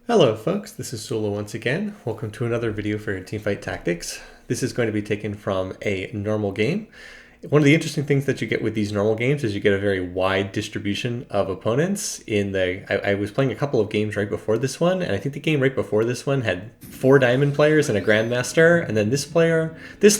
Hello folks, this is Sullla once again. Welcome to another video for Teamfight Tactics. This is going to be taken from a normal game. One of the interesting things that you get with these normal games is you get a very wide distribution of opponents. I was playing a couple of games right before this one, and I think the game right before this one had 4 diamond players and a grandmaster, and then this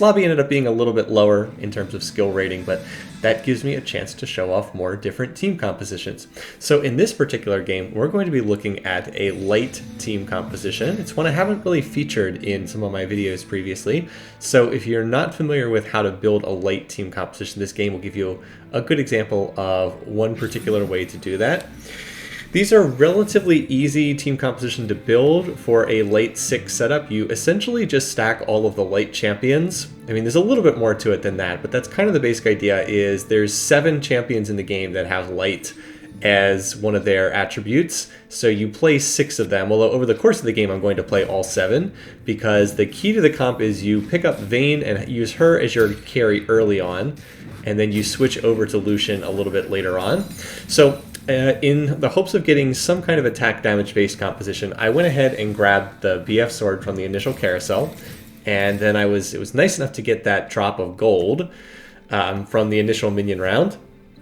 lobby ended up being a little bit lower in terms of skill rating, but that gives me a chance to show off more different team compositions. So in this particular game, we're going to be looking at a light team composition. It's one I haven't really featured in some of my videos previously. So if you're not familiar with how to build a light team composition, this game will give you a good example of one particular way to do that. These are relatively easy team composition to build for a late 6 setup. You essentially just stack all of the light champions. I mean, there's a little bit more to it than that, but that's kind of the basic idea. Is there's 7 champions in the game that have light as one of their attributes. So you play 6 of them, although over the course of the game I'm going to play all 7, because the key to the comp is you pick up Vayne and use her as your carry early on, and then you switch over to Lucian a little bit later on. So in the hopes of getting some kind of attack damage based composition, I went ahead and grabbed the BF sword from the initial carousel, and then it was nice enough to get that drop of gold from the initial minion round.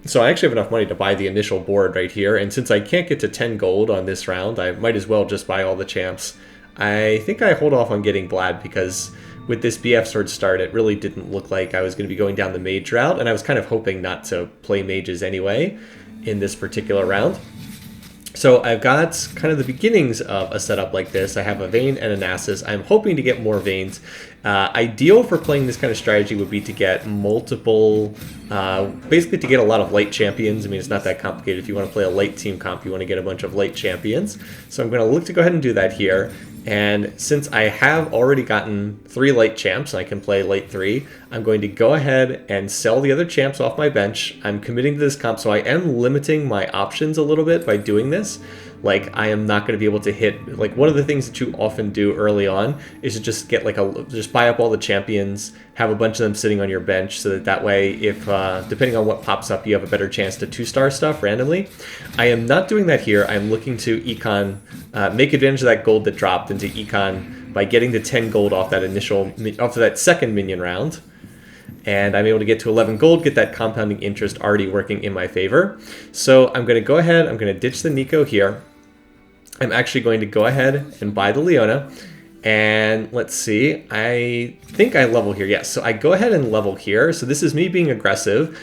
So I actually have enough money to buy the initial board right here, and since I can't get to 10 gold on this round, I might as well just buy all the champs. I think I hold off on getting Vlad because with this BF sword start, it really didn't look like I was going to be going down the mage route, and I was kind of hoping not to play mages anyway in this particular round. So I've got kind of the beginnings of a setup like this. I have a Vayne and a Nasus. I'm hoping to get more Vaynes. Ideal for playing this kind of strategy would be to get multiple, basically to get a lot of light champions. I mean, it's not that complicated. If you want to play a light team comp, you want to get a bunch of light champions. So I'm going to look to go ahead and do that here. And since I have already gotten 3 light champs, and I can play light 3, I'm going to go ahead and sell the other champs off my bench. I'm committing to this comp, so I am limiting my options a little bit by doing this. Like, I am not going to be able to hit, like, one of the things that you often do early on is to just get just buy up all the champions, have a bunch of them sitting on your bench, so that way if, depending on what pops up, you have a better chance to 2-star stuff randomly. I am not doing that here. I'm looking to econ, make advantage of that gold that dropped into econ by getting the 10 gold off that second minion round. And I'm able to get to 11 gold, get that compounding interest already working in my favor. So I'm going to go ahead, I'm going to ditch the Nico here. I'm actually going to go ahead and buy the Leona. And let's see, I think I level here. Yes, so I go ahead and level here. So this is me being aggressive,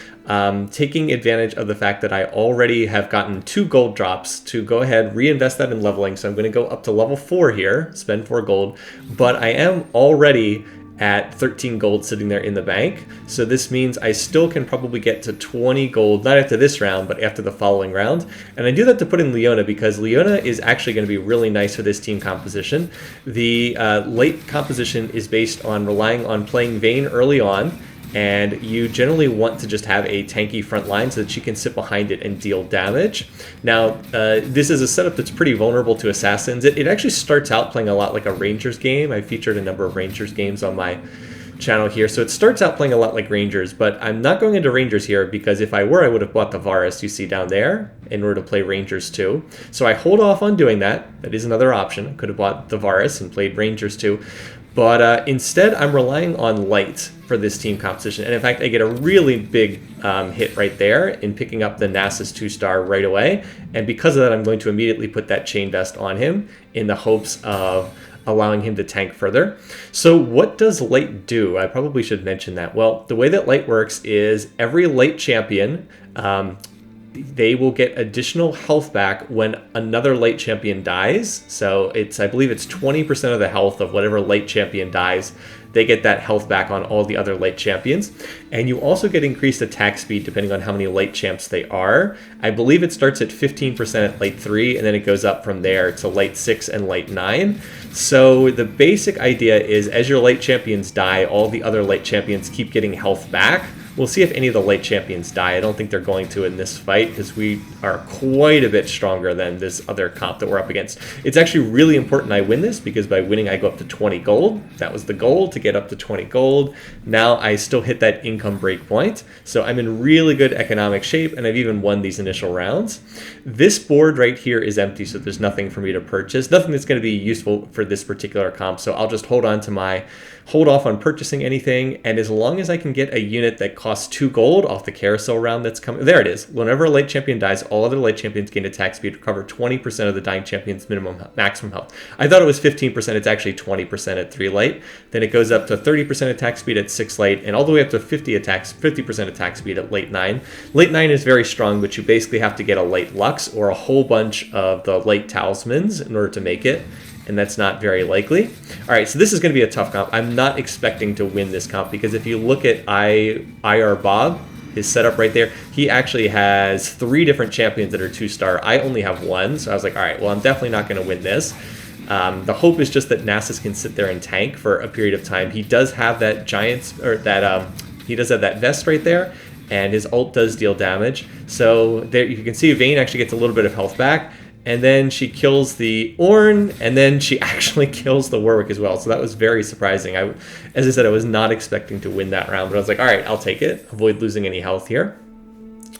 taking advantage of the fact that I already have gotten 2 gold drops to go ahead, reinvest that in leveling. So I'm going to go up to level 4 here, spend 4 gold. But I am already at 13 gold sitting there in the bank. So this means I still can probably get to 20 gold, not after this round, but after the following round. And I do that to put in Leona because Leona is actually going to be really nice for this team composition. The late composition is based on relying on playing Vayne early on, and you generally want to just have a tanky front line so that she can sit behind it and deal damage. Now, this is a setup that's pretty vulnerable to assassins. It actually starts out playing a lot like a Rangers game. I've featured a number of Rangers games on my channel here, so it starts out playing a lot like Rangers, but I'm not going into Rangers here because if I were, I would have bought the Varus you see down there in order to play Rangers too. So I hold off on doing that. That is another option. I could have bought the Varus and played Rangers too. But instead, I'm relying on light for this team composition. And in fact, I get a really big hit right there in picking up the Nasus 2-star right away. And because of that, I'm going to immediately put that chain vest on him in the hopes of allowing him to tank further. So what does light do? I probably should mention that. Well, the way that light works is every light champion, they will get additional health back when another light champion dies. So I believe it's 20% of the health of whatever light champion dies. They get that health back on all the other light champions. And you also get increased attack speed depending on how many light champs they are. I believe it starts at 15% at light 3, and then it goes up from there to light 6 and light 9. So the basic idea is as your light champions die, all the other light champions keep getting health back We'll see if any of the late champions die. I don't think they're going to in this fight because we are quite a bit stronger than this other comp that we're up against. It's actually really important I win this because by winning I go up to 20 gold. That was the goal, to get up to 20 gold. Now I still hit that income break point. So I'm in really good economic shape, and I've even won these initial rounds. This board right here is empty, so there's nothing for me to purchase. Nothing that's going to be useful for this particular comp. So I'll just hold off on purchasing anything, and as long as I can get a unit that costs 2 gold off the carousel round that's coming, there it is. Whenever a late champion dies, all other late champions gain attack speed, recover 20% of the dying champion's maximum health. I thought it was 15%, it's actually 20% at 3 late. Then it goes up to 30% attack speed at 6 late, and all the way up to 50% attack speed at late 9. Late 9 is very strong, but you basically have to get a late Lux or a whole bunch of the late talismans in order to make it, and that's not very likely. All right, so this is going to be a tough comp. I'm not expecting to win this comp because if you look at IR Bob, his setup right there, he actually has 3 different champions that are 2-star. I only have 1, so I was like, all right, well, I'm definitely not going to win this. The hope is just that Nasus can sit there and tank for a period of time. He does have that he does have that vest right there, and his ult does deal damage. So there you can see Vayne actually gets a little bit of health back. And then she kills the Ornn, and then she actually kills the Warwick as well. So that was very surprising. As I said, I was not expecting to win that round, but I was like, all right, I'll take it. Avoid losing any health here.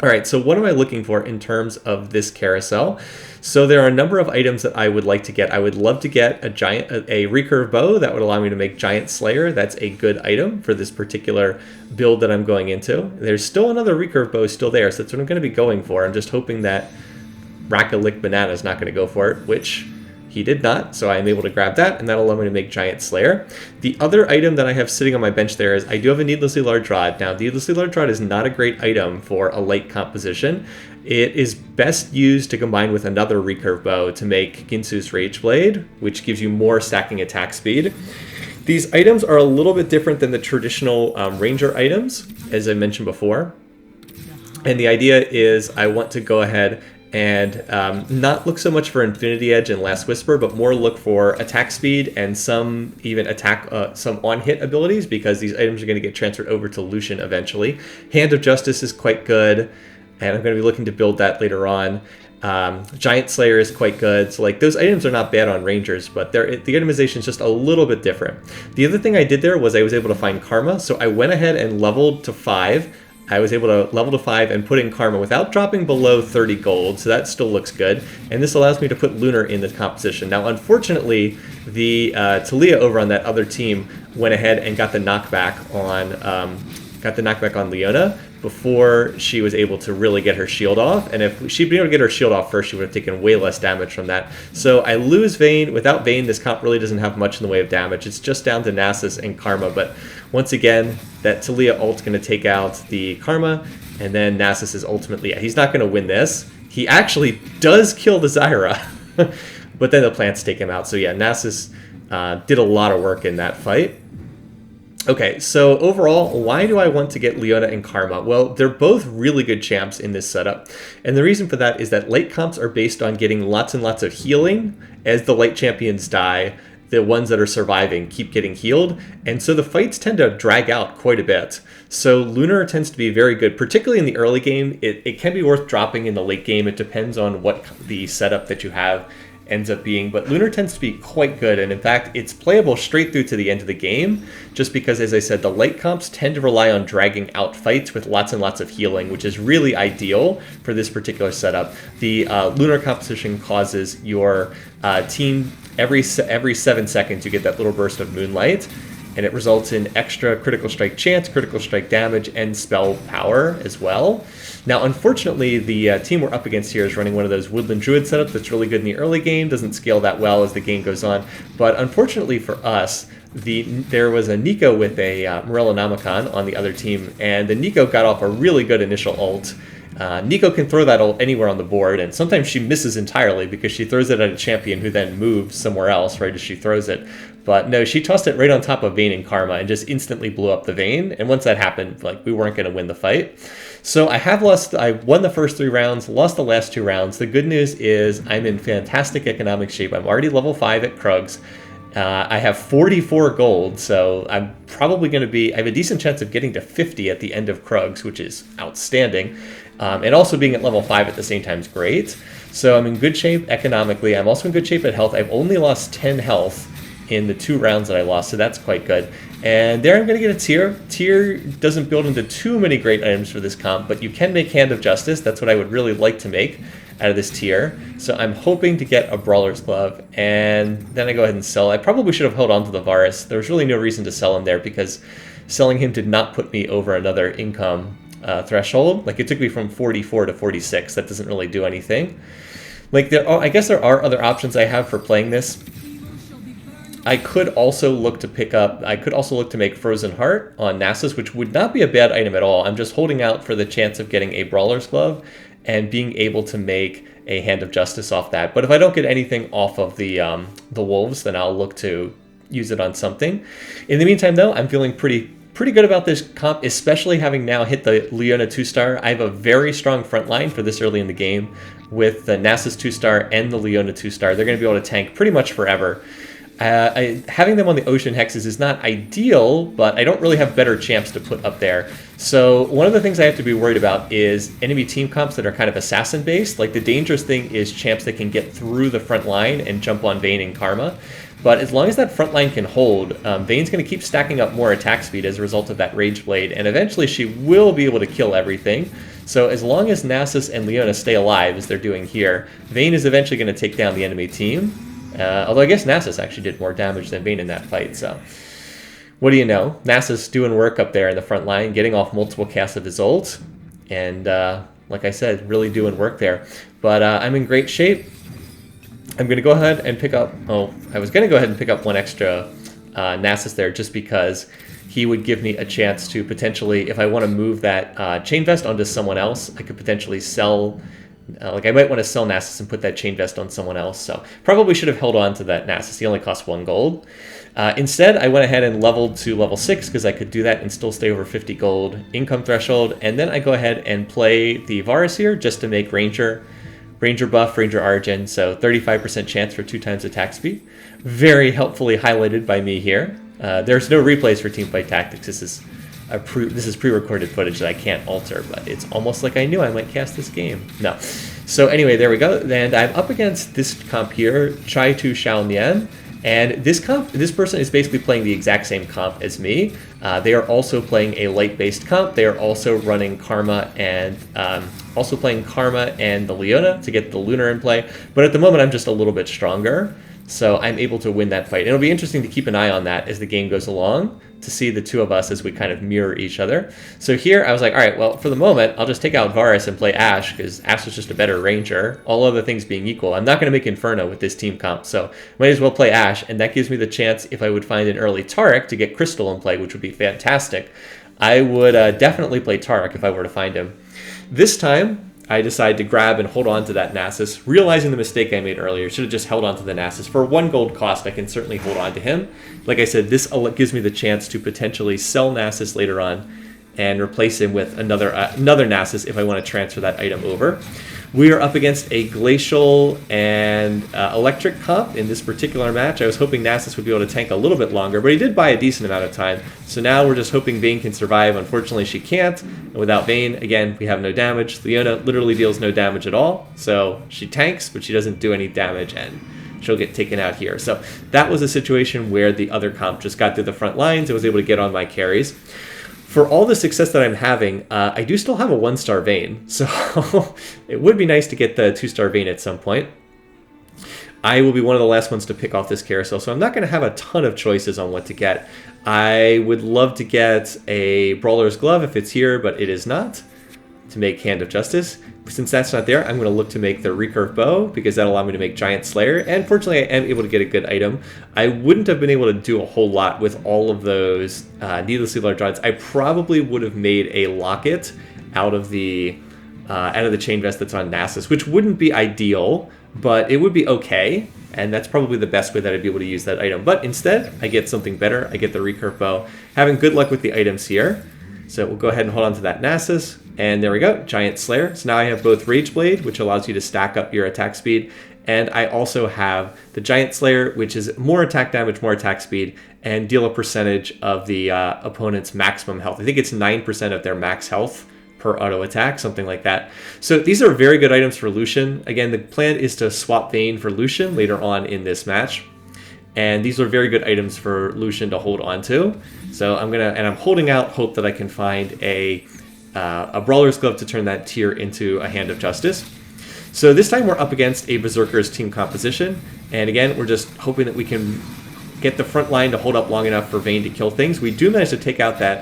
All right, so what am I looking for in terms of this carousel? So there are a number of items that I would like to get. I would love to get a recurve bow that would allow me to make Giant Slayer. That's a good item for this particular build that I'm going into. There's still another recurve bow still there, so that's what I'm going to be going for. I'm just hoping that Rakalick Banana is not going to go for it, which he did not, so I am able to grab that, and that'll allow me to make Giant Slayer. The other item that I have sitting on my bench there is I do have a Needlessly Large Rod. Now, Needlessly Large Rod is not a great item for a late composition. It is best used to combine with another recurve bow to make Ginsu's Rage Blade, which gives you more stacking attack speed. These items are a little bit different than the traditional Ranger items, as I mentioned before. And the idea is I want to go ahead and not look so much for Infinity Edge and Last Whisper, but more look for attack speed and some even some on-hit abilities, because these items are going to get transferred over to Lucian eventually. Hand of Justice is quite good, and I'm going to be looking to build that later on. Giant Slayer is quite good, so like those items are not bad on Rangers, but the itemization is just a little bit different. The other thing I did there was I was able to find Karma, so I went ahead and leveled to 5. I was able to level to 5 and put in Karma without dropping below 30 gold, so that still looks good. And this allows me to put Lunar in the composition. Now, unfortunately, the Talia over on that other team went ahead and got the knockback on Leona before she was able to really get her shield off. And if she'd been able to get her shield off first, she would have taken way less damage from that. So I lose Vayne. Without Vayne, this comp really doesn't have much in the way of damage. It's just down to Nasus and Karma. But once again, that Talia ult's going to take out the Karma, and then Nasus is ultimately... he's not going to win this. He actually does kill the Zyra, but then the plants take him out. So yeah, Nasus did a lot of work in that fight. Okay, so overall, why do I want to get Leona and Karma? Well, they're both really good champs in this setup. And the reason for that is that late comps are based on getting lots and lots of healing as the late champions die. The ones that are surviving keep getting healed, and so the fights tend to drag out quite a bit. So Lunar tends to be very good, particularly in the early game. It can be worth dropping in the late game. It depends on what the setup that you have ends up being, but Lunar tends to be quite good, and in fact it's playable straight through to the end of the game, just because, as I said, the late comps tend to rely on dragging out fights with lots and lots of healing, which is really ideal for this particular setup. The Lunar composition causes your team every 7 seconds you get that little burst of moonlight, and it results in extra critical strike chance, critical strike damage, and spell power as well. Now, unfortunately, the team we're up against here is running one of those Woodland Druid setups that's really good in the early game, doesn't scale that well as the game goes on. But unfortunately for us, there was a Nico with a Morellonomicon on the other team, and the Nico got off a really good initial ult. Nico can throw that ult anywhere on the board, and sometimes she misses entirely because she throws it at a champion who then moves somewhere else right as she throws it. But no, she tossed it right on top of Vayne and Karma and just instantly blew up the Vayne. And once that happened, like, we weren't going to win the fight. So I won the first 3 rounds, lost the last 2 rounds. The good news is I'm in fantastic economic shape. I'm already level 5 at Krugs, I have 44 gold, so I'm probably going to be... I have a decent chance of getting to 50 at the end of Krug's, which is outstanding. And also being at level 5 at the same time is great. So I'm in good shape economically. I'm also in good shape at health. I've only lost 10 health in the 2 rounds that I lost, so that's quite good. And there I'm going to get a tier. Tier doesn't build into too many great items for this comp, but you can make Hand of Justice. That's what I would really like to make out of this tier. So I'm hoping to get a Brawler's Glove, and then I go ahead and sell. I probably should have held on to the Varus. There was really no reason to sell him there because selling him did not put me over another income threshold. Like, it took me from 44 to 46. That doesn't really do anything. Like, I guess there are other options I have for playing this. I could also look to make Frozen Heart on Nasus, which would not be a bad item at all. I'm just holding out for the chance of getting a Brawler's Glove and being able to make a Hand of Justice off that. But if I don't get anything off of the Wolves, then I'll look to use it on something. In the meantime, though, I'm feeling pretty good about this comp, especially having now hit the Leona 2-star. I have a very strong front line for this early in the game with the Nasus 2-star and the Leona 2-star. They're going to be able to tank pretty much forever. Having them on the Ocean Hexes is not ideal, but I don't really have better champs to put up there. So one of the things I have to be worried about is enemy team comps that are kind of assassin-based. Like, the dangerous thing is champs that can get through the front line and jump on Vayne and Karma. But as long as that front line can hold, Vayne's going to keep stacking up more attack speed as a result of that Rage Blade, and eventually she will be able to kill everything. So as long as Nasus and Leona stay alive, as they're doing here, Vayne is eventually going to take down the enemy team. Although I guess Nasus actually did more damage than Vayne in that fight, so... What do you know? Nasus doing work up there in the front line, getting off multiple casts of his ult, and like I said, really doing work there. But I'm in great shape. I'm going to go ahead and pick up... Oh, I was going to go ahead and pick up one extra Nasus there just because he would give me a chance to potentially, if I want to move that Chain Vest onto someone else, I could potentially sell... like, I might want to sell Nasus and put that Chain Vest on someone else, so probably should have held on to that Nasus. He only cost 1 gold. Instead, I went ahead and leveled to level 6 because I could do that and still stay over 50 gold income threshold, and then I go ahead and play the Varus here just to make Ranger buff, Ranger Origin, so 35% chance for 2 times attack speed. Very helpfully highlighted by me here. There's no replays for Teamfight Tactics. This is pre-recorded footage that I can't alter, but it's almost like I knew I might cast this game. No. So anyway, there we go. And I'm up against this comp here, Chai Tu Xiao Nian. And this person is basically playing the exact same comp as me. They are also playing a light-based comp. They are also running Karma and the Leona to get the Lunar in play. But at the moment, I'm just a little bit stronger, so I'm able to win that fight. It'll be interesting to keep an eye on that as the game goes along, to see the two of us as we kind of mirror each other. So here I was like, all right, well, for the moment, I'll just take out Varus and play Ashe, because Ashe is just a better Ranger, all other things being equal. I'm not going to make Inferno with this team comp, so might as well play Ashe, and that gives me the chance, if I would find an early Taric, to get Crystal in play, which would be fantastic. I would definitely play Taric if I were to find him. This time, I decided to grab and hold on to that Nasus, realizing the mistake I made earlier. Should have just held on to the Nasus. For 1 gold cost, I can certainly hold on to him. Like I said, this gives me the chance to potentially sell Nasus later on and replace him with another Nasus if I want to transfer that item over. We are up against a Glacial and Electric comp in this particular match. I was hoping Nasus would be able to tank a little bit longer, but he did buy a decent amount of time. So now we're just hoping Vayne can survive. Unfortunately, she can't. And without Vayne, again, we have no damage. Leona literally deals no damage at all. So she tanks, but she doesn't do any damage, and she'll get taken out here. So that was a situation where the other comp just got through the front lines and was able to get on my carries. For all the success that I'm having, I do still have a 1-star Vayne, so it would be nice to get the 2-star Vayne at some point. I will be one of the last ones to pick off this carousel, so I'm not going to have a ton of choices on what to get. I would love to get a Brawler's Glove if it's here, but it is not, to make Hand of Justice. Since that's not there, I'm going to look to make the Recurve Bow, because that'll allow me to make Giant Slayer, and fortunately I am able to get a good item. I wouldn't have been able to do a whole lot with all of those needlessly large odds. I probably would have made a Locket out of the Chain Vest that's on Nasus, which wouldn't be ideal, but it would be okay, and that's probably the best way that I'd be able to use that item. But instead, I get something better. I get the Recurve Bow. Having good luck with the items here. So we'll go ahead and hold on to that Nasus. And there we go, Giant Slayer. So now I have both Rage Blade, which allows you to stack up your attack speed, And I also have the Giant Slayer, which is more attack damage, more attack speed, and deal a percentage of the opponent's maximum health. I think it's 9% of their max health per auto attack, something like that. So these are very good items for Lucian. Again, the plan is to swap Vayne for Lucian later on in this match. And these are very good items for Lucian to hold on to. So I'm holding out hope that I can find a Brawler's Glove to turn that tier into a Hand of Justice. So this time we're up against a Berserker's team composition. And again, we're just hoping that we can get the front line to hold up long enough for Vayne to kill things. We do manage to take out that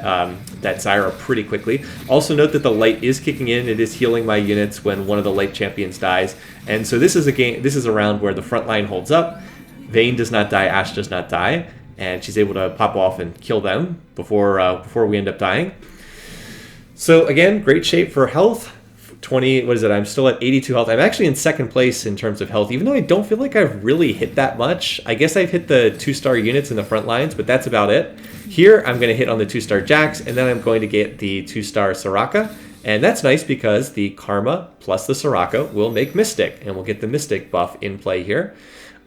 Zyra pretty quickly. Also note that the light is kicking in. It is healing my units when one of the light champions dies. And so this is a round where the front line holds up. Vayne does not die, Ashe does not die, and she's able to pop off and kill them before we end up dying. So again, great shape for health. 20, what is it? I'm still at 82 health. I'm actually in second place in terms of health, even though I don't feel like I've really hit that much. I guess I've hit the 2-star units in the front lines, but that's about it. Here, I'm going to hit on the 2-star Jax, and then I'm going to get the 2-star Soraka. And that's nice because the Karma plus the Soraka will make Mystic, and we'll get the Mystic buff in play here.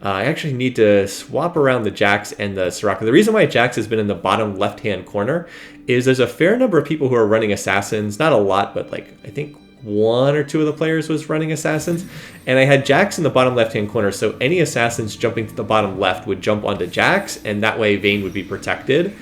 I actually need to swap around the Jax and the Soraka. The reason why Jax has been in the bottom left-hand corner is there's a fair number of people who are running Assassins. Not a lot, but like I think 1 or 2 of the players was running Assassins. And I had Jax in the bottom left-hand corner, so any Assassins jumping to the bottom left would jump onto Jax, and that way Vayne would be protected.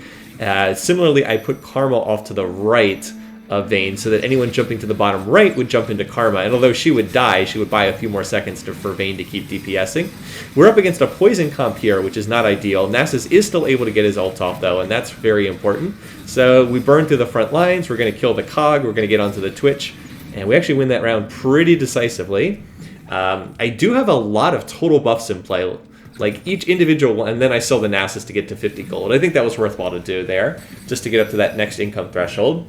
Similarly, I put Karma off to the right of Vayne so that anyone jumping to the bottom right would jump into Karma, and although she would die, she would buy a few more seconds for Vayne to keep DPSing. We're up against a poison comp here, which is not ideal. Nasus is still able to get his ult off though, and that's very important. So we burn through the front lines, we're going to kill the Cog, we're going to get onto the Twitch, and we actually win that round pretty decisively. I do have a lot of total buffs in play, like each individual one, and then I sell the Nasus to get to 50 gold. I think that was worthwhile to do there, just to get up to that next income threshold.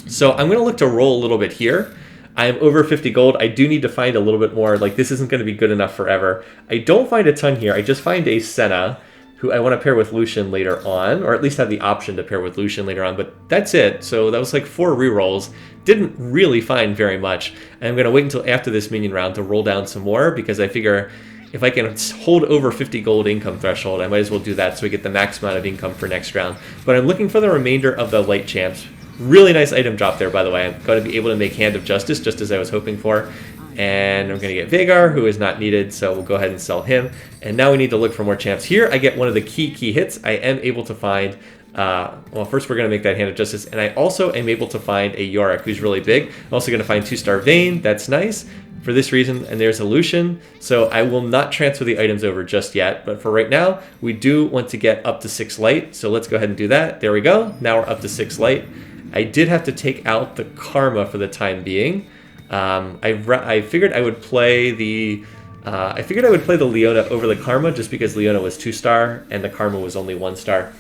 So I'm going to look to roll a little bit here. I'm over 50 gold. I do need to find a little bit more. Like, this isn't going to be good enough forever. I don't find a ton here. I just find a Senna, who I want to pair with Lucian later on, or at least have the option to pair with Lucian later on, but that's it. So that was like 4 rerolls. Didn't really find very much. And I'm going to wait until after this minion round to roll down some more, because I figure if I can hold over 50 gold income threshold, I might as well do that so we get the max amount of income for next round. But I'm looking for the remainder of the light champs. Really nice item drop there, by the way. I'm going to be able to make Hand of Justice, just as I was hoping for. And I'm going to get Vhagar, who is not needed, so we'll go ahead and sell him. And now we need to look for more champs. Here, I get one of the key hits. I am able to find... well, first we're going to make that Hand of Justice. And I also am able to find a Yorick, who's really big. I'm also going to find 2-star Vayne. That's nice. For this reason, and there's a Lucian. So I will not transfer the items over just yet. But for right now, we do want to get up to 6 light. So let's go ahead and do that. There we go. Now we're up to 6 light. I did have to take out the Karma for the time being. I figured I would play the Leona over the Karma just because Leona was 2-star and the Karma was only 1-star.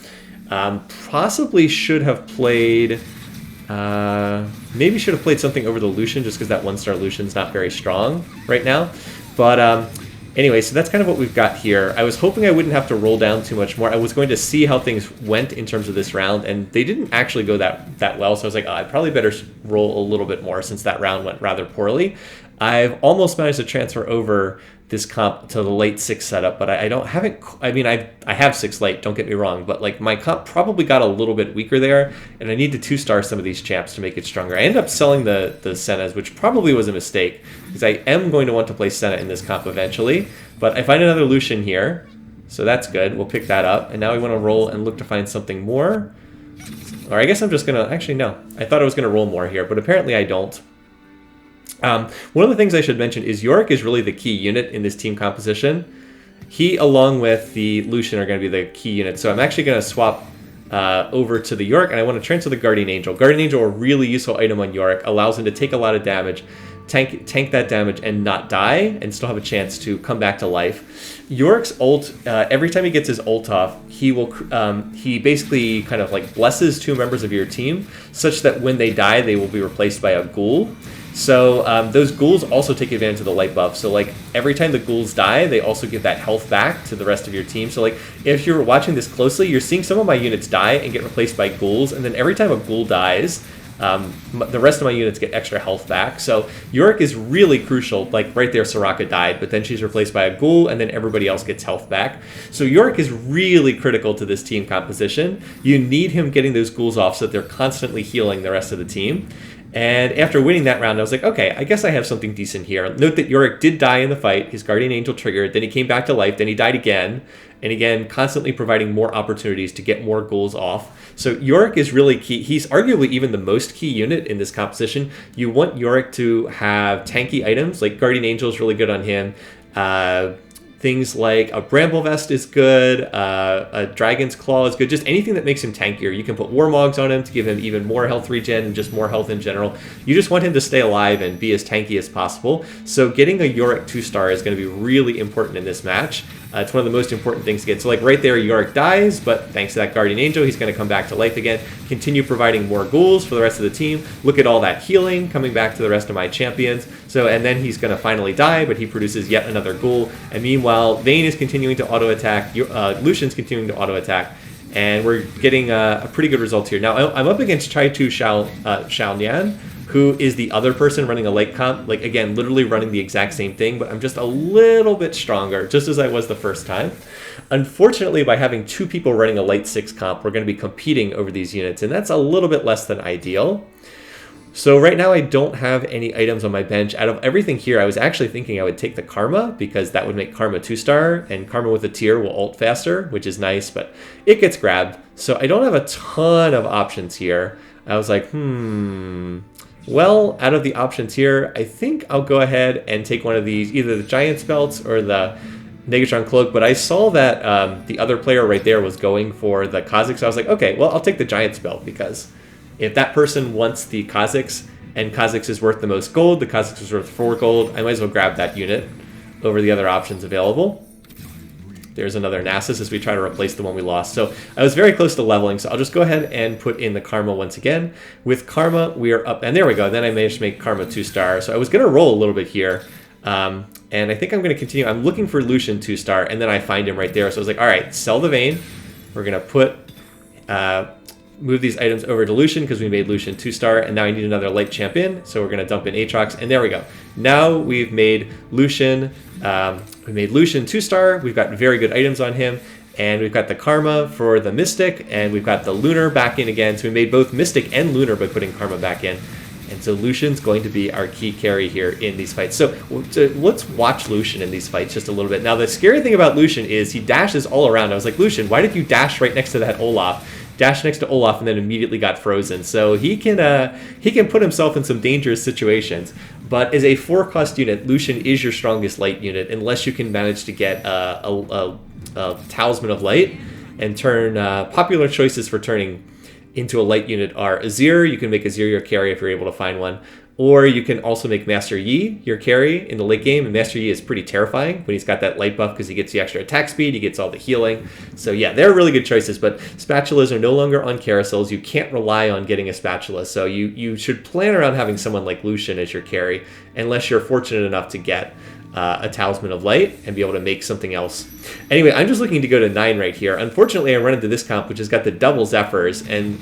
Possibly should have played maybe should have played something over the Lucian just because that 1-star Lucian's not very strong right now. But anyway, so that's kind of what we've got here. I was hoping I wouldn't have to roll down too much more. I was going to see how things went in terms of this round, and they didn't actually go that well. So I was like, I'd probably better roll a little bit more since that round went rather poorly. I've almost managed to transfer over this comp to the late 6 setup, but I have 6 late, don't get me wrong, but like my comp probably got a little bit weaker there, and I need to 2-star some of these champs to make it stronger. I ended up selling the Sennas, which probably was a mistake, because I am going to want to play Senna in this comp eventually, but I find another Lucian here, so that's good. We'll pick that up, and now we want to roll and look to find something more. Or I guess I'm just going to, actually no, I thought I was going to roll more here, but apparently I don't. One of the things I should mention is Yorick is really the key unit in this team composition. He, along with the Lucian, are going to be the key unit. So I'm actually going to swap over to the Yorick, and I want to transfer the Guardian Angel. Guardian Angel, a really useful item on Yorick, allows him to take a lot of damage, tank that damage, and not die, and still have a chance to come back to life. Yorick's ult, every time he gets his ult off, he basically kind of like blesses 2 members of your team, such that when they die, they will be replaced by a ghoul. So those ghouls also take advantage of the light buff. So like every time the ghouls die, they also give that health back to the rest of your team. So like if you're watching this closely, you're seeing some of my units die and get replaced by ghouls. And then every time a ghoul dies, the rest of my units get extra health back. So Yorick is really crucial. Like right there, Soraka died, but then she's replaced by a ghoul, and then everybody else gets health back. So Yorick is really critical to this team composition. You need him getting those ghouls off so that they're constantly healing the rest of the team. And after winning that round, I was like, okay, I guess I have something decent here. Note that Yorick did die in the fight. His Guardian Angel triggered. Then he came back to life. Then he died again. And again, constantly providing more opportunities to get more ghouls off. So Yorick is really key. He's arguably even the most key unit in this composition. You want Yorick to have tanky items. Like Guardian Angel is really good on him. Things like a Bramble Vest is good, a Dragon's Claw is good, just anything that makes him tankier. You can put Warmogs on him to give him even more health regen and just more health in general. You just want him to stay alive and be as tanky as possible. So getting a Yorick 2-star is going to be really important in this match. It's one of the most important things to get. So like right there, Yorick dies, but thanks to that Guardian Angel, he's going to come back to life again. Continue providing more ghouls for the rest of the team. Look at all that healing coming back to the rest of my champions. So, and then he's going to finally die, but he produces yet another ghoul. And meanwhile, Vayne is continuing to auto-attack. Lucian's continuing to auto-attack. And we're getting a pretty good result here. Now, I'm up against Chai-Tu Xiaonian, who is the other person running a light comp, like again, literally running the exact same thing, but I'm just a little bit stronger, just as I was the first time. Unfortunately, by having two people running a light 6 comp, we're going to be competing over these units, and that's a little bit less than ideal. So right now I don't have any items on my bench. Out of everything here, I was actually thinking I would take the Karma, because that would make Karma 2-star, and Karma with a tier will ult faster, which is nice, but it gets grabbed. So I don't have a ton of options here. I was like, well, out of the options here, I think I'll go ahead and take one of these, either the Giant's Belts or the Negatron Cloak, but I saw that the other player right there was going for the Kha'Zix, so I was like, okay, well, I'll take the Giant's Belt, because if that person wants the Kha'Zix, and Kha'Zix is worth the most gold, the Kha'Zix is worth 4 gold, I might as well grab that unit over the other options available. There's another Nasus as we try to replace the one we lost. So I was very close to leveling, so I'll just go ahead and put in the Karma once again. With Karma, we are up, and there we go. Then I managed to make Karma 2-star. So I was going to roll a little bit here, and I think I'm going to continue. I'm looking for Lucian 2-star, and then I find him right there. So I was like, all right, sell the Vayne. We're going to put, move these items over to Lucian because we made Lucian 2-star, and now I need another light champion. So we're going to dump in Aatrox, and there we go. Now we've made Lucian. We made Lucian 2-star. We've got very good items on him, and we've got the Karma for the Mystic, and we've got the Lunar back in again. So we made both Mystic and Lunar by putting Karma back in. And so Lucian's going to be our key carry here in these fights. So let's watch Lucian in these fights just a little bit. Now, the scary thing about Lucian is he dashes all around. I was like, Lucian, why did you dash right next to that Olaf? Dash next to Olaf and then immediately got frozen. So he can put himself in some dangerous situations. But as a 4-cost unit, Lucian is your strongest light unit, unless you can manage to get a Talisman of Light and turn popular choices for turning into a light unit are Azir. You can make Azir your carry if you're able to find one. Or you can also make Master Yi your carry in the late game, and Master Yi is pretty terrifying when he's got that light buff because he gets the extra attack speed, he gets all the healing. So yeah, they're really good choices, but spatulas are no longer on carousels. You can't rely on getting a spatula, so you should plan around having someone like Lucian as your carry, unless you're fortunate enough to get a Talisman of Light and be able to make something else. Anyway, I'm just looking to go to 9 right here. Unfortunately, I run into this comp, which has got the double Zephyrs, and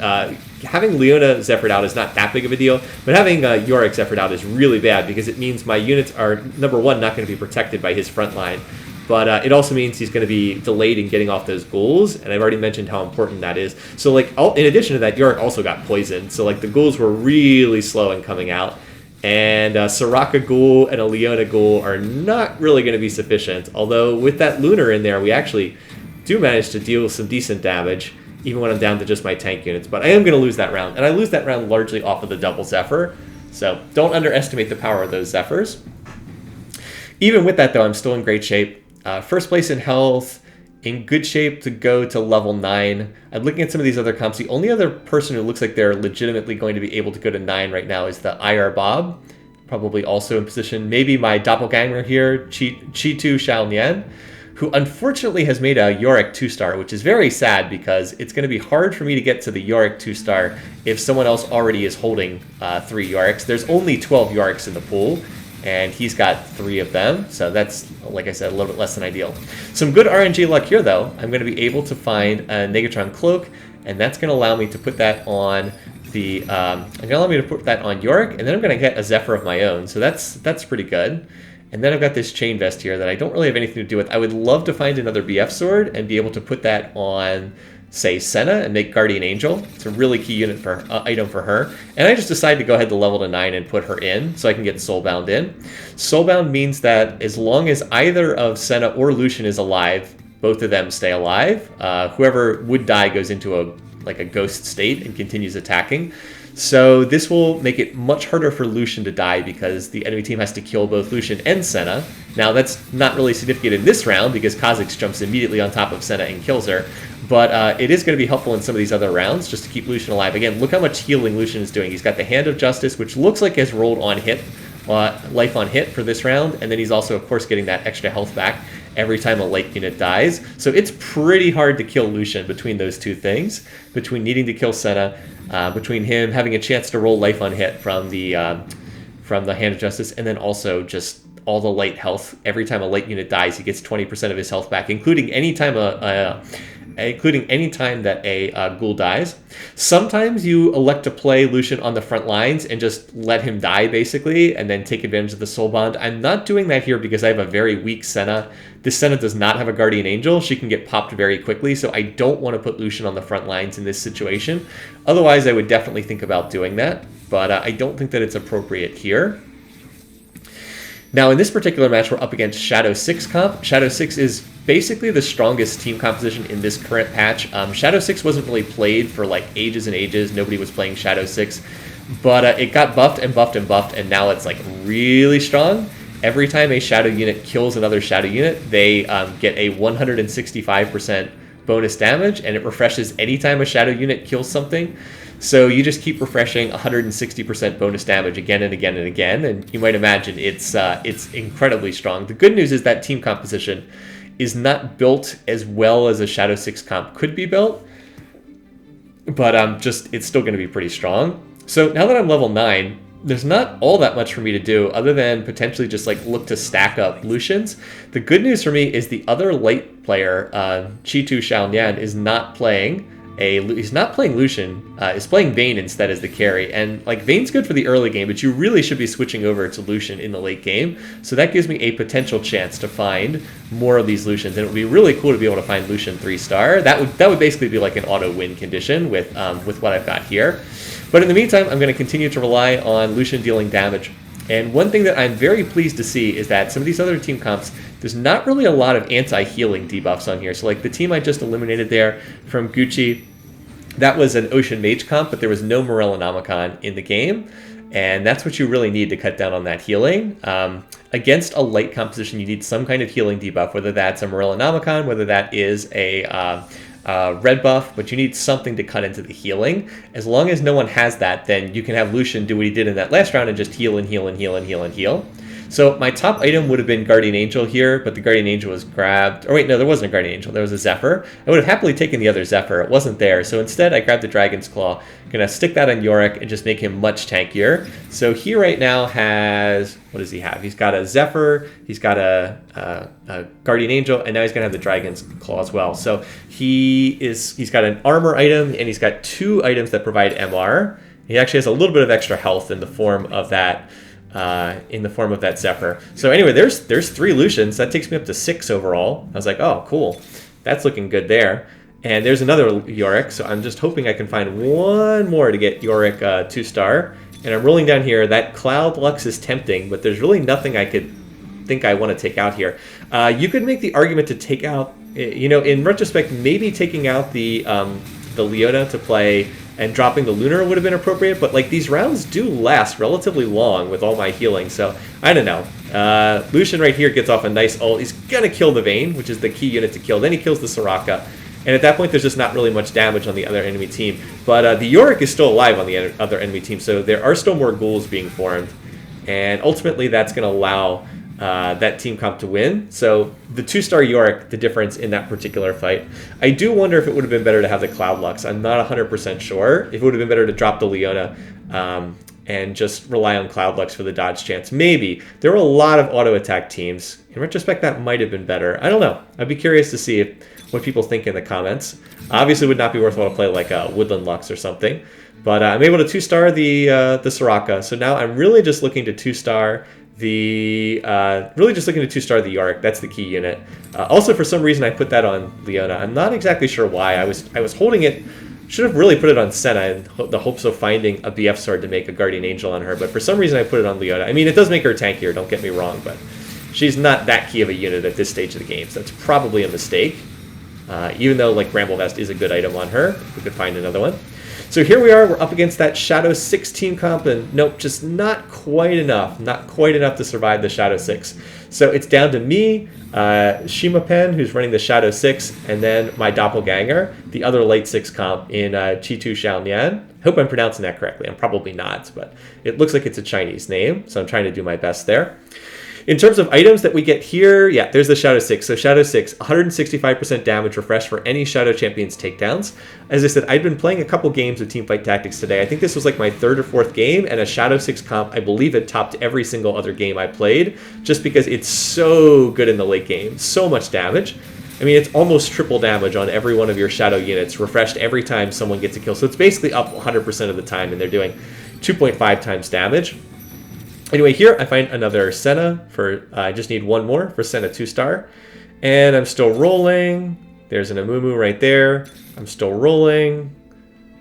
having Leona Zephyred out is not that big of a deal, but having Yorick Zephyred out is really bad because it means my units are, number one, not going to be protected by his front line, but it also means he's going to be delayed in getting off those ghouls, and I've already mentioned how important that is. So, like, in addition to that, Yorick also got poisoned, so, like, the ghouls were really slow in coming out. And Soraka Ghoul and a Leona Ghoul are not really going to be sufficient. Although with that Lunar in there, we actually do manage to deal some decent damage, even when I'm down to just my tank units. But I am going to lose that round. And I lose that round largely off of the double Zephyr. So don't underestimate the power of those Zephyrs. Even with that, though, I'm still in great shape. First place in health, in good shape to go to level 9. I'm looking at some of these other comps. The only other person who looks like they're legitimately going to be able to go to 9 right now is the IR Bob, probably also in position. Maybe my doppelganger here, Chai-Tu Xiaonian, who unfortunately has made a Yorick 2-star, which is very sad because it's going to be hard for me to get to the Yorick 2-star if someone else already is holding 3 Yoricks. There's only 12 Yoricks in the pool, and he's got 3 of them, so that's, like I said, a little bit less than ideal. Some good RNG luck here, though. I'm going to be able to find a Negatron Cloak, and that's going to allow me to put that on gonna allow me to put that on Yorick, and then I'm gonna get a Zephyr of my own. So that's pretty good. And then I've got this Chain Vest here that I don't really have anything to do with. I would love to find another BF sword and be able to put that on, say, Senna and make Guardian Angel. It's a really key unit for item for her. And I just decided to go ahead to level to 9 and put her in so I can get Soulbound in. Soulbound means that as long as either of Senna or Lucian is alive, both of them stay alive. Whoever would die goes into a ghost state and continues attacking. So this will make it much harder for Lucian to die because the enemy team has to kill both Lucian and Senna. Now that's not really significant in this round because Kha'Zix jumps immediately on top of Senna and kills her. But it is going to be helpful in some of these other rounds just to keep Lucian alive. Again, look how much healing Lucian is doing. He's got the Hand of Justice, which looks like has rolled on hit, life on hit for this round. And then he's also, of course, getting that extra health back every time a light unit dies. So it's pretty hard to kill Lucian between those two things, between needing to kill Senna, between him having a chance to roll life on hit from the Hand of Justice, and then also just all the light health. Every time a light unit dies, he gets 20% of his health back, including any time that a ghoul dies. Sometimes you elect to play Lucian on the front lines and just let him die, basically, and then take advantage of the Soul Bond. I'm not doing that here because I have a very weak Senna. This Senna does not have a Guardian Angel. She can get popped very quickly, so I don't want to put Lucian on the front lines in this situation. Otherwise, I would definitely think about doing that, but I don't think that it's appropriate here. Now, in this particular match, we're up against Shadow 6 comp. Shadow 6 is basically the strongest team composition in this current patch. Shadow 6 wasn't really played for like ages and ages. Nobody was playing Shadow 6, but it got buffed and buffed and buffed, and now it's like really strong. Every time a Shadow unit kills another Shadow unit, they get a 165% bonus damage, and it refreshes anytime a Shadow unit kills something. So you just keep refreshing 160% bonus damage again and again and again, and you might imagine it's incredibly strong. The good news is that team composition is not built as well as a Shadow 6 comp could be built, but it's still going to be pretty strong. So now that I'm level 9, there's not all that much for me to do other than potentially just like look to stack up Lucians. The good news for me is the other light player, Chitu Xiaonian, is not playing. He's not playing Lucian, is playing Vayne instead as the carry, and like Vayne's good for the early game, but you really should be switching over to Lucian in the late game, so that gives me a potential chance to find more of these Lucians, and it would be really cool to be able to find Lucian 3-star. That would basically be like an auto win condition with what I've got here. But in the meantime, I'm going to continue to rely on Lucian dealing damage. And one thing that I'm very pleased to see is that some of these other team comps, there's not really a lot of anti-healing debuffs on here. So like the team I just eliminated there from Gucci, that was an Ocean Mage comp, but there was no Morellonomicon in the game. And that's what you really need to cut down on that healing. Against a light composition, you need some kind of healing debuff, whether that's a Morellonomicon, whether that is a red buff, but you need something to cut into the healing. As long as no one has that, then you can have Lucian do what he did in that last round and just heal and heal and heal and heal and heal. So my top item would have been Guardian Angel here, but the Guardian Angel was grabbed. Or wait, no, there wasn't a Guardian Angel. There was a Zephyr. I would have happily taken the other Zephyr. It wasn't there. So instead, I grabbed the Dragon's Claw. I'm going to stick that on Yorick and just make him much tankier. So he right now has... What does he have? He's got a Zephyr. He's got a Guardian Angel. And now he's going to have the Dragon's Claw as well. So he's got an armor item, and he's got 2 items that provide MR. He actually has a little bit of extra health in the form of that... Zephyr. So anyway, there's 3 Lucians. That takes me up to 6 overall. I was like, oh, cool. That's looking good there. And there's another Yorick, so I'm just hoping I can find one more to get Yorick 2-star. And I'm rolling down here. That Cloud Lux is tempting, but there's really nothing I could think I want to take out here. You could make the argument to take out, in retrospect, maybe taking out the Leona to play and dropping the Lunar would have been appropriate, but like these rounds do last relatively long with all my healing, so I don't know. Lucian right here gets off a nice ult. He's gonna kill the Vayne, which is the key unit to kill. Then he kills the Soraka, and at that point there's just not really much damage on the other enemy team. But the Yorick is still alive on the other enemy team, so there are still more ghouls being formed, and ultimately that's gonna allow that team comp to win. So the 2-star Yorick, the difference in that particular fight. I do wonder if it would have been better to have the Cloud Lux. I'm not 100% sure. If it would have been better to drop the Leona and just rely on Cloud Lux for the dodge chance. Maybe. There were a lot of auto attack teams. In retrospect, that might have been better. I don't know. I'd be curious to see what people think in the comments. Obviously, it would not be worthwhile to play like a Woodland Lux or something. But I'm able to 2-star the Soraka. So now I'm really just looking to 2-star the Yorick. That's the key unit. Also, for some reason, I put that on Leona. I'm not exactly sure why. I was holding it. Should have really put it on Senna in the hopes of finding a BF sword to make a Guardian Angel on her. But for some reason, I put it on Leona. I mean, it does make her tankier. Don't get me wrong, but she's not that key of a unit at this stage of the game. So that's probably a mistake. Even though like Bramble Vest is a good item on her, we could find another one. So here we are, we're up against that Shadow 6 team comp, and nope, just not quite enough to survive the Shadow 6. So it's down to me, Shima Pen, who's running the Shadow 6, and then my doppelganger, the other late 6 comp in Chitu Xiaonian. Hope I'm pronouncing that correctly. I'm probably not, but it looks like it's a Chinese name, so I'm trying to do my best there. In terms of items that we get here, yeah, there's the Shadow 6. So Shadow 6, 165% damage refresh for any Shadow Champion's takedowns. As I said, I've been playing a couple games of Teamfight Tactics today. I think this was like my 3rd or 4th game, and a Shadow 6 comp, I believe it topped every single other game I played, just because it's so good in the late game. So much damage. I mean, it's almost triple damage on every one of your Shadow units, refreshed every time someone gets a kill. So it's basically up 100% of the time, and they're doing 2.5 times damage. Anyway, here I find another Senna for, I just need one more for Senna 2-star. And I'm still rolling. There's an Amumu right there. I'm still rolling.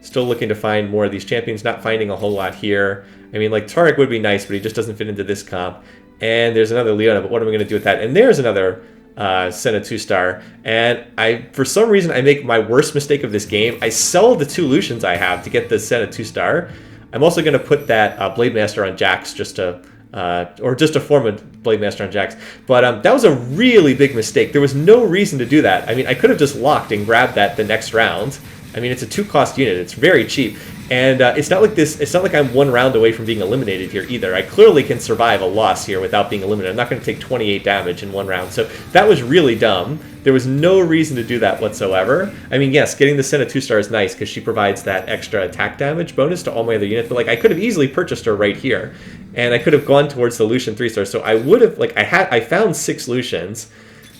Still looking to find more of these champions. Not finding a whole lot here. I mean, like, Tarek would be nice, but he just doesn't fit into this comp. And there's another Leona, but what am I going to do with that? And there's another Senna 2-star. And for some reason, I make my worst mistake of this game. I sell the 2 Lucians I have to get the Senna 2-star. I'm also going to put that Blade Master on Jax just to form a Blade Master on Jax. But that was a really big mistake. There was no reason to do that. I mean, I could have just locked and grabbed that the next round. I mean, it's a 2-cost unit. It's very cheap. And it's not like this. It's not like I'm 1 round away from being eliminated here either. I clearly can survive a loss here without being eliminated. I'm not going to take 28 damage in 1 round. So that was really dumb. There was no reason to do that whatsoever. I mean, yes, getting the Senna 2-star is nice because she provides that extra attack damage bonus to all my other units. But like, I could have easily purchased her right here, and I could have gone towards the Lucian 3-star. So I would have I found 6 Lucians.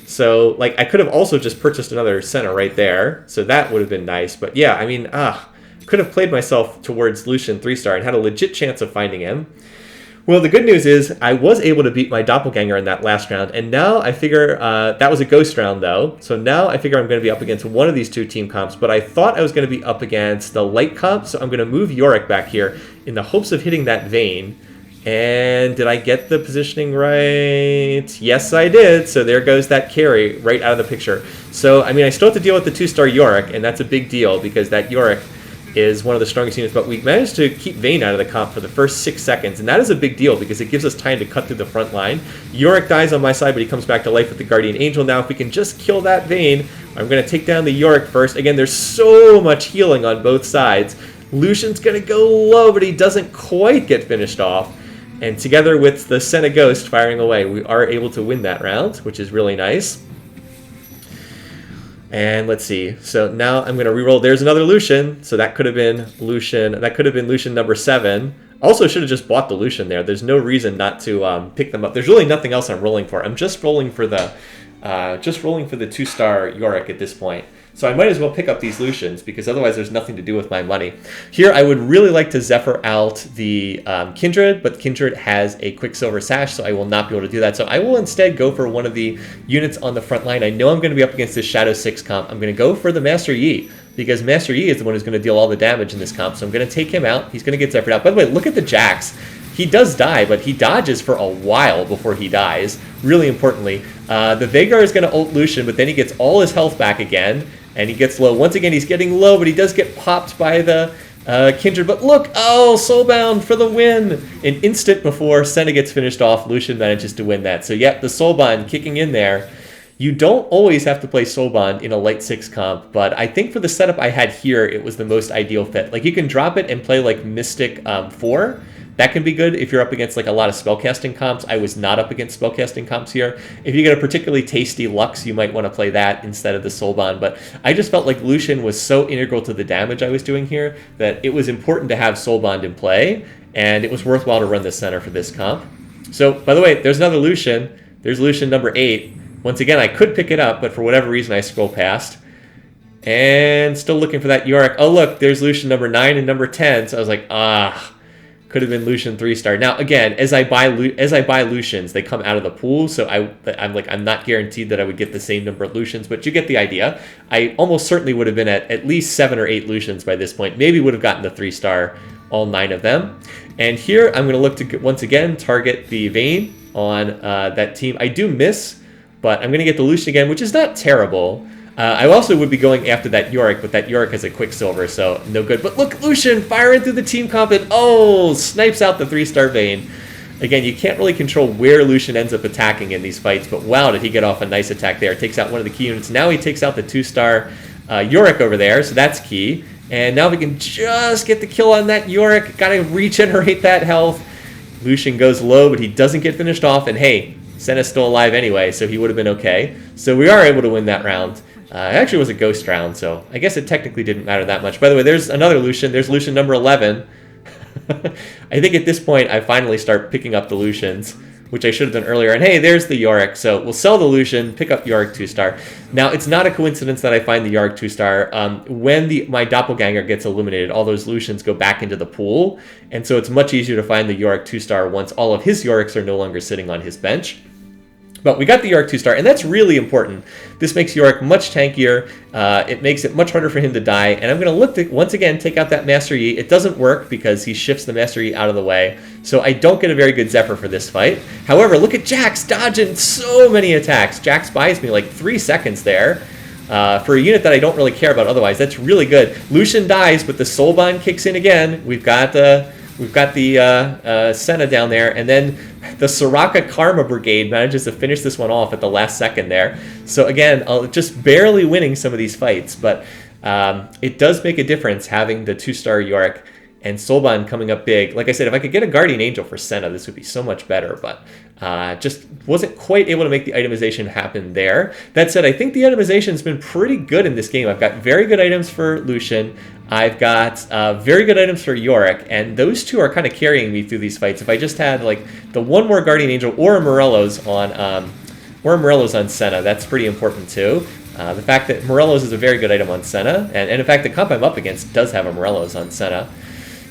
So like, I could have also just purchased another Senna right there. So that would have been nice. But yeah, I mean, could have played myself towards Lucian 3-star and had a legit chance of finding him. Well, the good news is I was able to beat my doppelganger in that last round, and now I figure that was a ghost round though. So now I figure I'm going to be up against one of these 2 team comps, but I thought I was going to be up against the light comp, so I'm going to move Yorick back here in the hopes of hitting that vein. And did I get the positioning right? Yes, I did. So there goes that carry right out of the picture. So, I mean, I still have to deal with the 2-star Yorick, and that's a big deal because that Yorick is one of the strongest units, but we managed to keep Vayne out of the comp for the first 6 seconds, and that is a big deal because it gives us time to cut through the front line. Yorick dies on my side, but he comes back to life with the Guardian Angel. Now, if we can just kill that Vayne, I'm going to take down the Yorick first. Again, there's so much healing on both sides. Lucian's going to go low, but he doesn't quite get finished off. And together with the Senna Ghost firing away, we are able to win that round, which is really nice. And let's see. So now I'm going to reroll. There's another Lucian. So that could have been Lucian. That could have been Lucian number 7. Also should have just bought the Lucian there. There's no reason not to pick them up. There's really nothing else I'm rolling for. I'm just rolling for the 2-star Yorick at this point. So I might as well pick up these Lucians because otherwise there's nothing to do with my money. Here I would really like to Zephyr out the Kindred, but Kindred has a Quicksilver Sash, so I will not be able to do that. So I will instead go for one of the units on the front line. I know I'm going to be up against this Shadow 6 comp. I'm going to go for the Master Yi because Master Yi is the one who's going to deal all the damage in this comp. So I'm going to take him out. He's going to get Zephyred out. By the way, look at the Jax. He does die, but he dodges for a while before he dies. Really importantly, the Veigar is going to ult Lucian, but then he gets all his health back again. And he gets low. Once again, he's getting low, but he does get popped by the Kindred. But look, oh, Soulbound for the win. An instant before Senna gets finished off, Lucian manages to win that. So, yep, the Soulbound kicking in there. You don't always have to play Soulbound in a light 6 comp, but I think for the setup I had here, it was the most ideal fit. Like, you can drop it and play, like, Mystic 4. That can be good if you're up against like a lot of spellcasting comps. I was not up against spellcasting comps here. If you get a particularly tasty Lux, you might want to play that instead of the Soulbound. But I just felt like Lucian was so integral to the damage I was doing here that it was important to have Soulbound in play. and it was worthwhile to run the Senna for this comp. So, by the way, there's another Lucian. There's Lucian number 8. Once again, I could pick it up, but for whatever reason, I scroll past. And still looking for that Yorick. Oh, look, there's Lucian number 9 and number 10. So I was like, could have been Lucian 3-star. Now, again, as I buy Lucians, they come out of the pool. So I'm not guaranteed that I would get the same number of Lucians, but you get the idea. I almost certainly would have been at least 7 or 8 Lucians by this point. Maybe would have gotten the 3-star, all 9 of them. And here I'm going to look to, once again, target the Vayne on that team. I do miss, but I'm going to get the Lucian again, which is not terrible. I also would be going after that Yorick, but that Yorick has a Quicksilver, so no good. But look, Lucian firing through the team comp and snipes out the 3-star Vayne. Again, you can't really control where Lucian ends up attacking in these fights, but wow, did he get off a nice attack there. Takes out one of the key units. Now he takes out the 2-star Yorick over there, so that's key. And now we can just get the kill on that Yorick. Gotta regenerate that health. Lucian goes low, but he doesn't get finished off. And hey, Senna's still alive anyway, so he would have been okay. So we are able to win that round. It actually was a ghost round, so I guess it technically didn't matter that much. By the way, there's another Lucian. There's Lucian number 11. I think at this point, I finally start picking up the Lucians, which I should have done earlier. And hey, there's the Yorick. So we'll sell the Lucian, pick up Yorick 2-star. Now, it's not a coincidence that I find the Yorick 2-star. When my doppelganger gets eliminated, all those Lucians go back into the pool. And so it's much easier to find the Yorick 2-star once all of his Yoricks are no longer sitting on his bench. But we got the Yorick 2-star, and that's really important. This makes Yorick much tankier. It makes it much harder for him to die. And I'm going to look to, once again, take out that Master Yi. It doesn't work because he shifts the Master Yi out of the way. So I don't get a very good Zephyr for this fight. However, look at Jax dodging so many attacks. Jax buys me like 3 seconds there. For a unit that I don't really care about otherwise. That's really good. Lucian dies, but the Soulbound kicks in again. We've got the Senna down there, and then the Soraka Karma Brigade manages to finish this one off at the last second there. So again, just barely winning some of these fights, but it does make a difference having the 2-star Yorick and Soulbound coming up big. Like I said, if I could get a Guardian Angel for Senna, this would be so much better, but just wasn't quite able to make the itemization happen there. That said, I think the itemization has been pretty good in this game. I've got very good items for Lucian. I've got very good items for Yorick, and those two are kind of carrying me through these fights. If I just had like the one more Guardian Angel or a Morello's on Senna, that's pretty important too. The fact that Morello's is a very good item on Senna, and in fact the comp I'm up against does have a Morello's on Senna.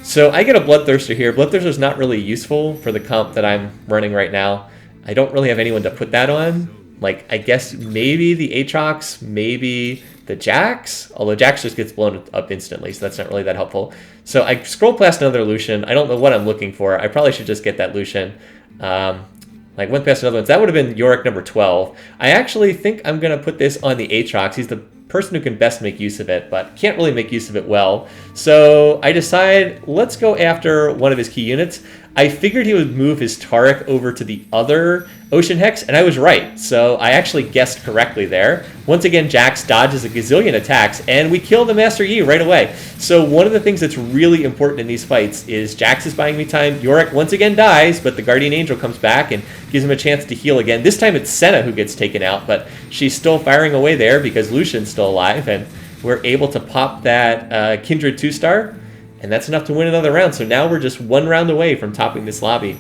So I get a Bloodthirster here. Bloodthirster's not really useful for the comp that I'm running right now. I don't really have anyone to put that on. Like, I guess maybe the Aatrox, maybe the Jax, although Jax just gets blown up instantly, so that's not really that helpful. So I scroll past another Lucian. I don't know what I'm looking for. I probably should just get that Lucian. Like, went past another one. So that would have been Yorick number 12. I actually think I'm going to put this on the Aatrox. He's the person who can best make use of it, but can't really make use of it well. So I decide, let's go after one of his key units. I figured he would move his Taric over to the other Ocean Hex, and I was right. So I actually guessed correctly there. Once again, Jax dodges a gazillion attacks, and we kill the Master Yi right away. So one of the things that's really important in these fights is Jax is buying me time. Yorick once again dies, but the Guardian Angel comes back and gives him a chance to heal again. This time it's Senna who gets taken out, but she's still firing away there because Lucian's still alive, and we're able to pop that Kindred 2-star. And that's enough to win another round. So now we're just one round away from topping this lobby.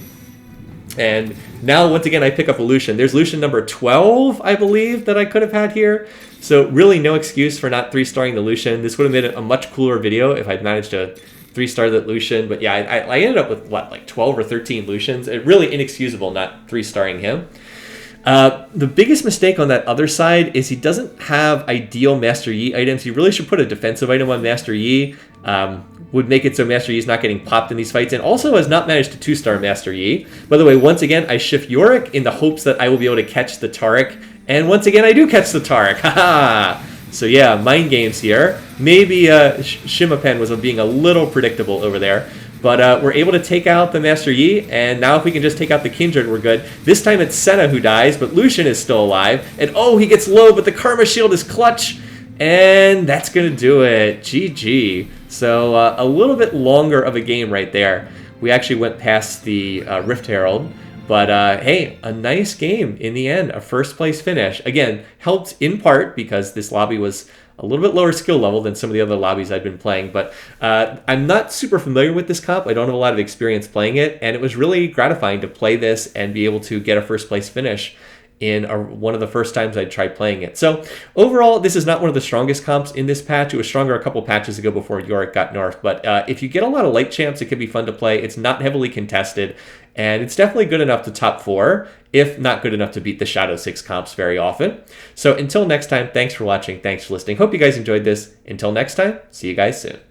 And now, once again, I pick up a Lucian. There's Lucian number 12, I believe, that I could have had here. So really no excuse for not 3-starring the Lucian. This would have made it a much cooler video if I'd managed to 3-star that Lucian. But yeah, I ended up with, what, like 12 or 13 Lucians. It really inexcusable not 3-starring him. The biggest mistake on that other side is he doesn't have ideal Master Yi items. He really should put a defensive item on Master Yi. Would make it so Master Yi is not getting popped in these fights, and also has not managed to 2-star Master Yi. By the way, once again, I shift Yorick in the hopes that I will be able to catch the Taric, and once again, I do catch the Taric. Haha! So yeah, mind games here. Maybe Shimapen was being a little predictable over there. But we're able to take out the Master Yi, and now if we can just take out the Kindred, we're good. This time it's Senna who dies, but Lucian is still alive. And oh, he gets low, but the Karma Shield is clutch. And that's going to do it. GG. So a little bit longer of a game right there. We actually went past the Rift Herald. But hey, a nice game in the end. A first place finish. Again, helped in part because this lobby was a little bit lower skill level than some of the other lobbies I've been playing, but I'm not super familiar with this comp. I don't have a lot of experience playing it, and it was really gratifying to play this and be able to get a first place finish in one of the first times I tried playing it. So overall, this is not one of the strongest comps in this patch. It was stronger a couple patches ago before Yorick got nerfed, but if you get a lot of light champs, it could be fun to play. It's not heavily contested, and it's definitely good enough to top 4, if not good enough to beat the Shadow 6 comps very often. So until next time, thanks for watching, thanks for listening. Hope you guys enjoyed this. Until next time, see you guys soon.